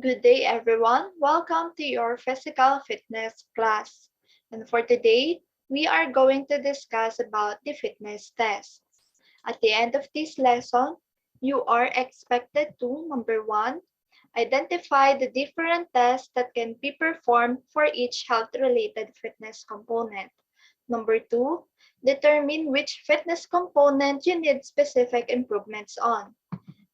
Good day, everyone. Welcome to your physical fitness class. And for today, we are going to discuss about the fitness tests. At the end of this lesson, you are expected to, number one, identify the different tests that can be performed for each health-related fitness component. Number two, determine which fitness component you need specific improvements on.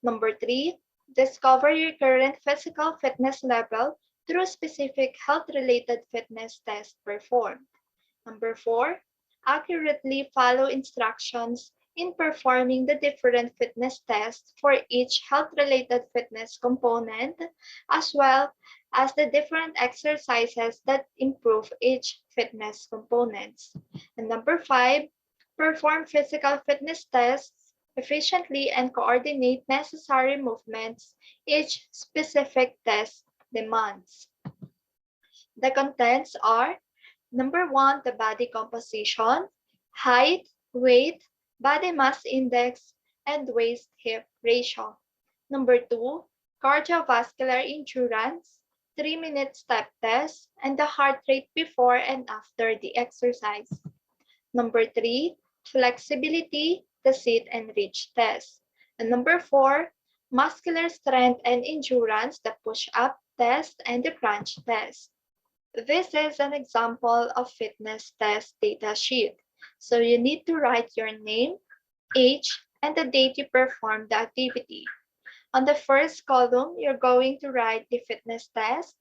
Number three, discover your current physical fitness level through specific health-related fitness tests performed. Number four, accurately follow instructions in performing the different fitness tests for each health-related fitness component, as well as the different exercises that improve each fitness components. And number five, perform physical fitness tests efficiently and coordinate necessary movements each specific test demands. The contents are number one, the body composition, height, weight, body mass index, and waist-hip ratio. Number two, cardiovascular endurance, 3-minute step test, and the heart rate before and after the exercise. Number three, flexibility, the sit and reach test. And number four, muscular strength and endurance, the push-up test and the crunch test. This is an example of fitness test data sheet. So you need to write your name, age, and the date you performed the activity. On the first column, you're going to write the fitness test,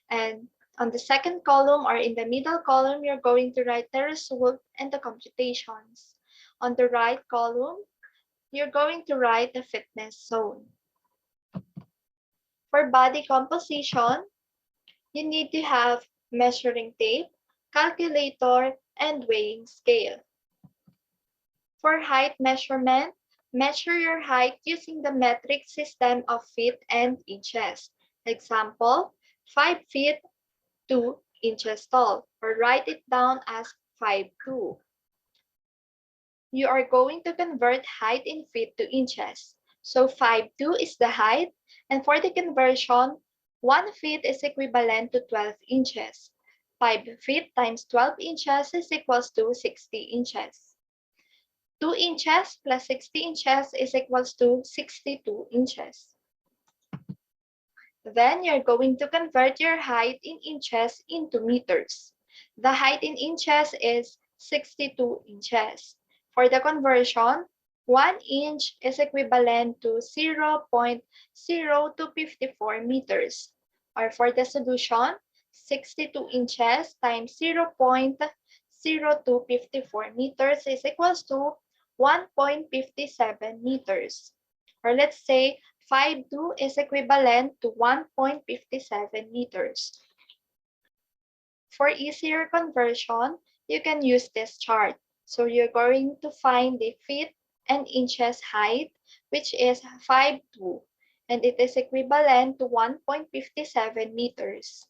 and on the second column or in the middle column, you're going to write the result and the computations. On the right column, you're going to write the fitness zone. For body composition, you need to have measuring tape, calculator, and weighing scale. For height measurement, measure your height using the metric system of feet and inches. Example, 5 feet 2 inches tall, or write it down as 5'2". You are going to convert height in feet to inches. So 5'2" is the height, and for the conversion, 1 feet is equivalent to 12 inches. 5 feet times 12 inches is equals to 60 inches. 2 inches plus 60 inches is equals to 62 inches. Then you're going to convert your height in inches into meters. The height in inches is 62 inches. For the conversion, 1 inch is equivalent to 0.0254 meters. Or for the solution, 62 inches times 0.0254 meters is equals to 1.57 meters. Or let's say 5'2" is equivalent to 1.57 meters. For easier conversion, you can use this chart. So you're going to find the feet and inches height, which is 5'2", and it is equivalent to 1.57 meters.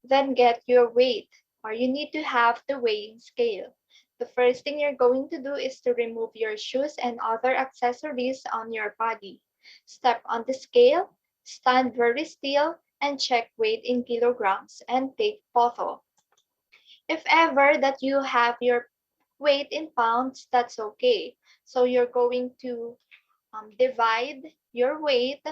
Then get your weight, or you need to have the weighing scale. The first thing you're going to do is to remove your shoes and other accessories on your body. Step on the scale, stand very still, and check weight in kilograms and take photo. If ever that you have your weight in pounds, that's okay. So you're going to divide your weight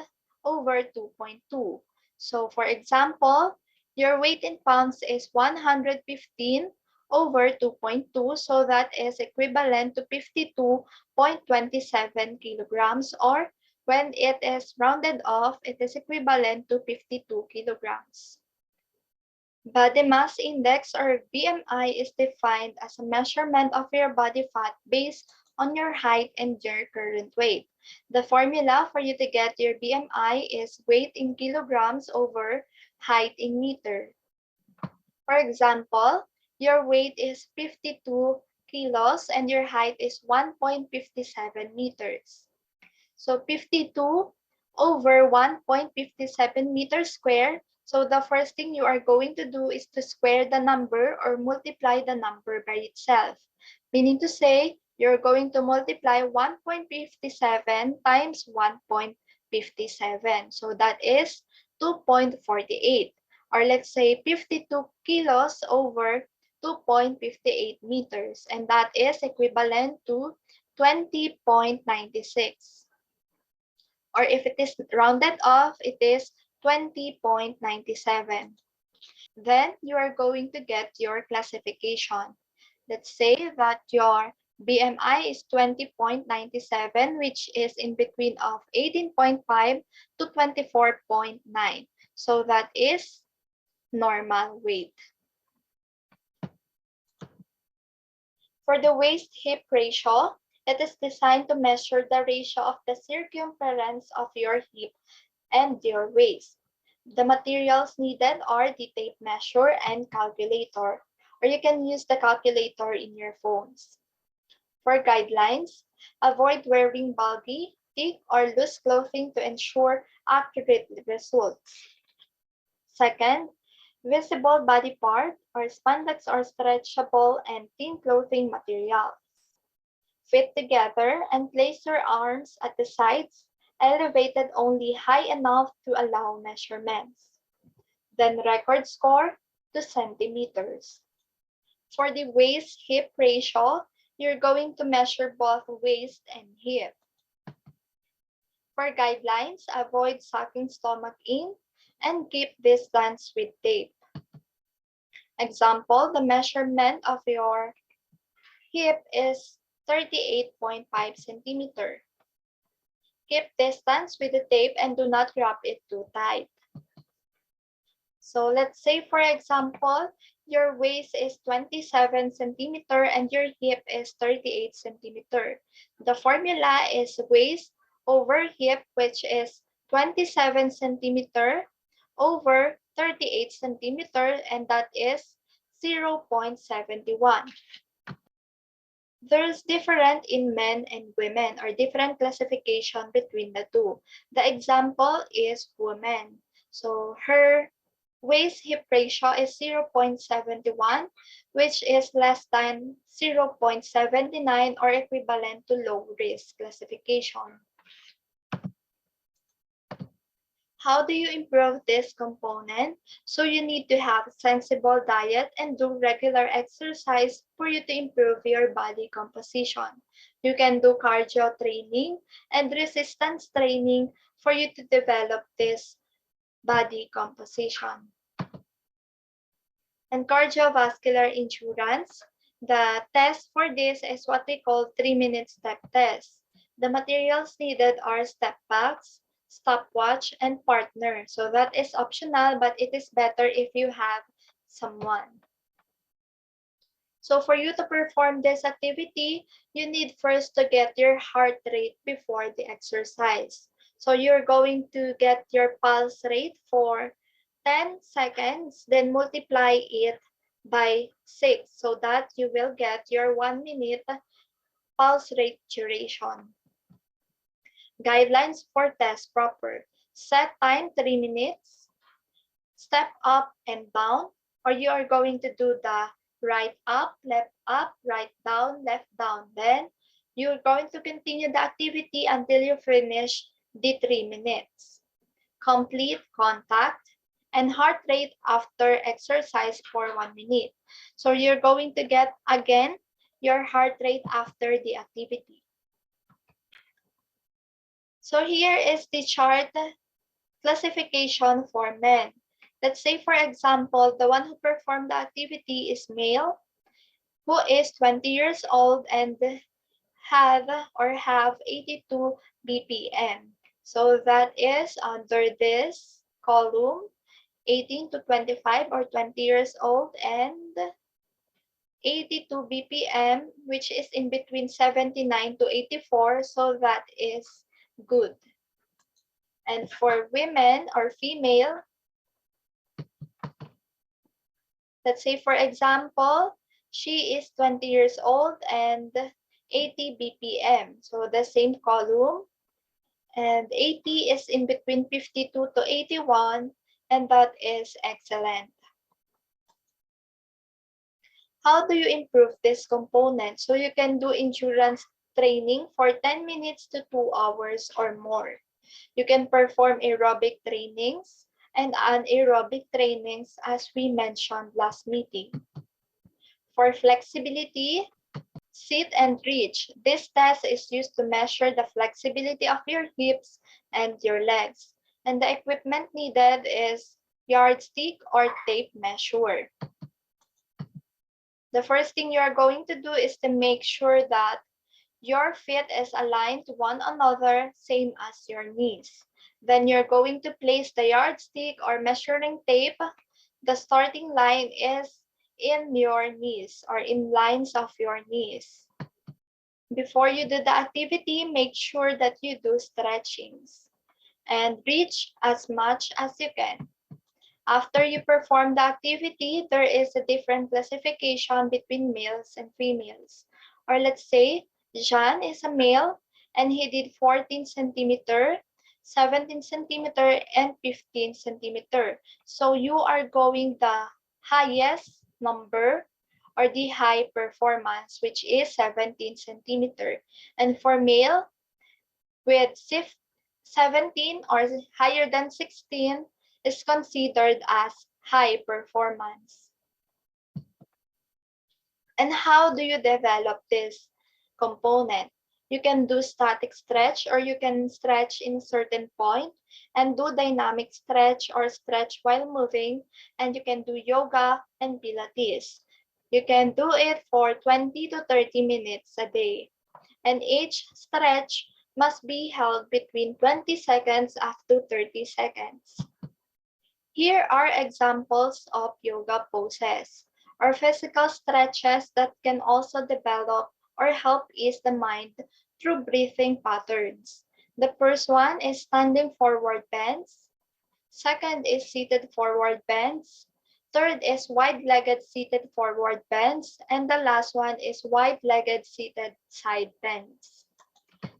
over 2.2. So for example, your weight in pounds is 115 over 2.2, so that is equivalent to 52.27 kilograms, or when it is rounded off, it is equivalent to 52 kilograms. Body mass index, or BMI, is defined as a measurement of your body fat based on your height and your current weight. The formula for you to get your BMI is weight in kilograms over height in meter. For example, your weight is 52 kilos and your height is 1.57 meters. So 52 over 1.57 meters square. So the first thing you are going to do is to square the number or multiply the number by itself. Meaning to say, you're going to multiply 1.57 times 57. So that is 2.48. Or let's say 52 kilos over 2.58 meters. And that is equivalent to 20.96. Or if it is rounded off, it is 20.97. Then you are going to get your classification. Let's say that your BMI is 20.97, which is in between of 18.5 to 24.9. So that is normal weight. For the waist-hip ratio, it is designed to measure the ratio of the circumference of your hip and your waist. The materials needed are the tape measure and calculator, or you can use the calculator in your phones. For guidelines, avoid wearing bulky, thick, or loose clothing to ensure accurate results. Second, visible body part or spandex or stretchable and thin clothing materials. Fit together and place your arms at the sides, elevated only high enough to allow measurements. Then record score to centimeters. For the waist-hip ratio, you're going to measure both waist and hip. For guidelines, avoid sucking stomach in and keep distance with tape. Example, the measurement of your hip is 38.5 centimeter. Keep distance with the tape and do not wrap it too tight. So let's say, for example, your waist is 27 centimeter and your hip is 38 centimeter. The formula is waist over hip, which is 27 centimeter over 38 centimeter, and that is 0.71. There's different in men and women, or different classification between the two. The example is woman. So her waist-hip ratio is 0.71, which is less than 0.79 or equivalent to low-risk classification. How do you improve this component? So you need to have a sensible diet and do regular exercise for you to improve your body composition. You can do cardio training and resistance training for you to develop this body composition. And cardiovascular endurance, the test for this is what we call 3-minute step test. The materials needed are step packs, stopwatch, and partner. So that is optional, but it is better if you have someone. So for you to perform this activity, you need first to get your heart rate before the exercise. So you're going to get your pulse rate for 10 seconds, then multiply it by 6 so that you will get your 1-minute pulse rate duration. Guidelines for test proper. Set time 3 minutes. Step up and down, or you are going to do the right up, right down, left down. Then you're going to continue the activity until you finish the 3 minutes. Complete contact and heart rate after exercise for 1 minute. So you're going to get again your heart rate after the activity. So here is the chart classification for men. Let's say, for example, the one who performed the activity is male, who is 20 years old and have 82 BPM. So that is under this column, 18 to 25 or 20 years old and 82 BPM, which is in between 79 to 84, so that is good. And for women or female, let's say, for example, she is 20 years old and 80 BPM. So the same column. And 80 is in between 52 to 81, and that is excellent. How do you improve this component? So you can do endurance training for 10 minutes to 2 hours or more. You can perform aerobic trainings and anaerobic trainings as we mentioned last meeting. For flexibility, sit and reach. This test is used to measure the flexibility of your hips and your legs. And the equipment needed is yardstick or tape measure. The first thing you are going to do is to make sure that your feet is aligned to one another, same as your knees. Then you're going to place the yardstick or measuring tape. The starting line is in your knees or in lines of your knees. Before you do the activity, make sure that you do stretchings and reach as much as you can. After you perform the activity, there is a different classification between males and females. Or let's say, Jean is a male and he did 14 centimeter, 17 centimeter, and 15 centimeter. So you are going the highest number or the high performance, which is 17 centimeter. And for male, with 17 or higher than 16 is considered as high performance. And how do you develop this component? You can do static stretch or you can stretch in a certain point and do dynamic stretch or stretch while moving, and you can do yoga and Pilates. You can do it for 20 to 30 minutes a day. And each stretch must be held between 20 seconds up to 30 seconds. Here are examples of yoga poses or physical stretches that can also develop or help ease the mind through breathing patterns. The first one is standing forward bends. Second is seated forward bends. Third is wide-legged seated forward bends. And the last one is wide-legged seated side bends.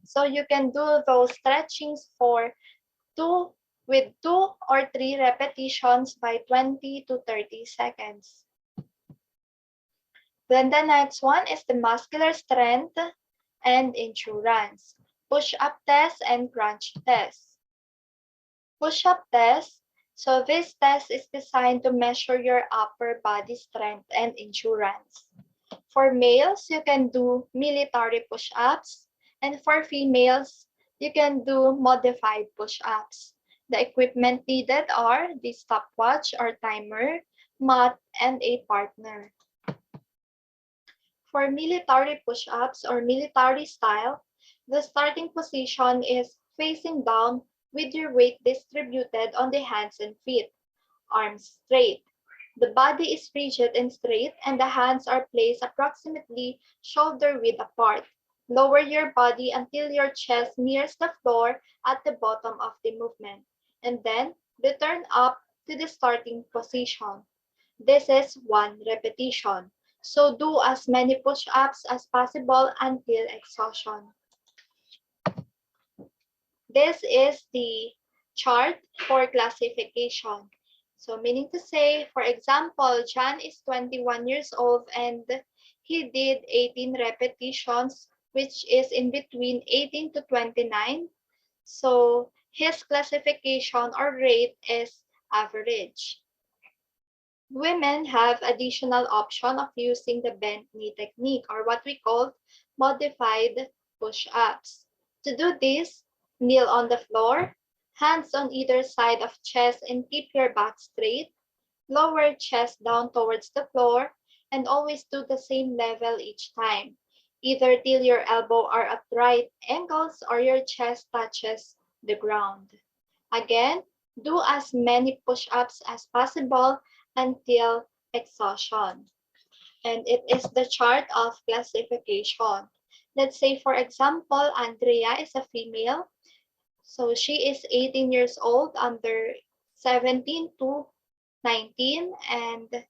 So you can do those stretchings for two or three repetitions by 20 to 30 seconds. Then the next one is the muscular strength and endurance, push-up test and crunch test. Push-up test. So this test is designed to measure your upper body strength and endurance. For males, you can do military push-ups, and for females, you can do modified push-ups. The equipment needed are the stopwatch or timer, mat, and a partner. For military push-ups or military style, the starting position is facing down with your weight distributed on the hands and feet, arms straight. The body is rigid and straight, and the hands are placed approximately shoulder width apart. Lower your body until your chest nears the floor at the bottom of the movement, and then return up to the starting position. This is one repetition. So do as many push-ups as possible until exhaustion. This is the chart for classification. So meaning to say, for example, John is 21 years old and he did 18 repetitions, which is in between 18 to 29. So his classification or rate is average. Women have additional option of using the bent knee technique or what we call modified push-ups. To do this, kneel on the floor, hands on either side of chest and keep your back straight. Lower chest down towards the floor and always do the same level each time. Either till your elbow are at right angles or your chest touches the ground. Again, do as many push-ups as possible until exhaustion. And it is the chart of classification. Let's say, for example, Andrea is a female. So she is 18 years old, under 17 to 19, and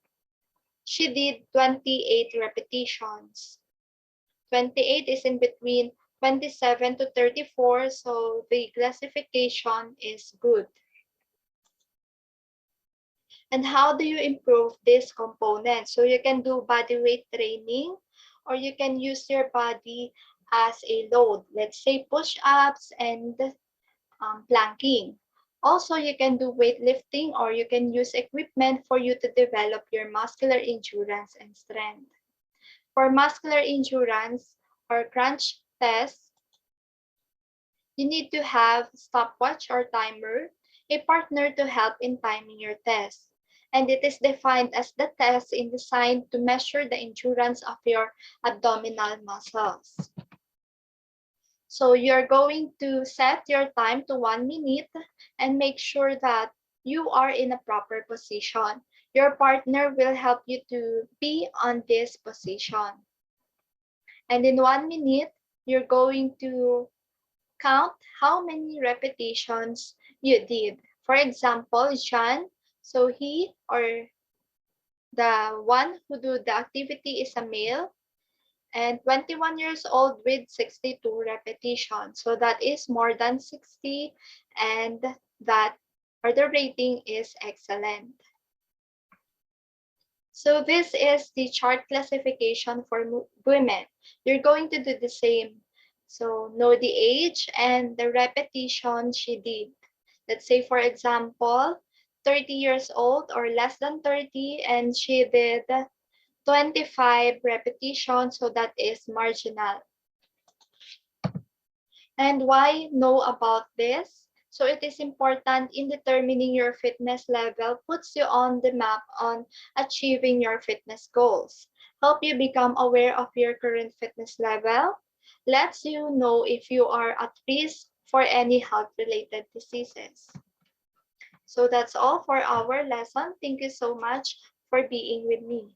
she did 28 repetitions. 28 is in between 27 to 34, so the classification is good. And how do you improve this component? So you can do body weight training, or you can use your body as a load. Let's say push-ups and planking. Also, you can do weightlifting or you can use equipment for you to develop your muscular endurance and strength. For muscular endurance or crunch test, you need to have stopwatch or timer, a partner to help in timing your test. And it is defined as the test designed to measure the endurance of your abdominal muscles. So you're going to set your time to 1 minute and make sure that you are in a proper position. Your partner will help you to be on this position. And in 1 minute, you're going to count how many repetitions you did. For example, John, so he or the one who do the activity is a male and 21 years old with 62 repetitions. So that is more than 60 and that or the rating is excellent. So this is the chart classification for women. You're going to do the same. So know the age and the repetition she did. Let's say for example, 30 years old or less than 30 and she did 25 repetitions, so that is marginal. And why know about this? So it is important in determining your fitness level, puts you on the map on achieving your fitness goals, help you become aware of your current fitness level, lets you know if you are at risk for any health-related diseases. So that's all for our lesson. Thank you so much for being with me.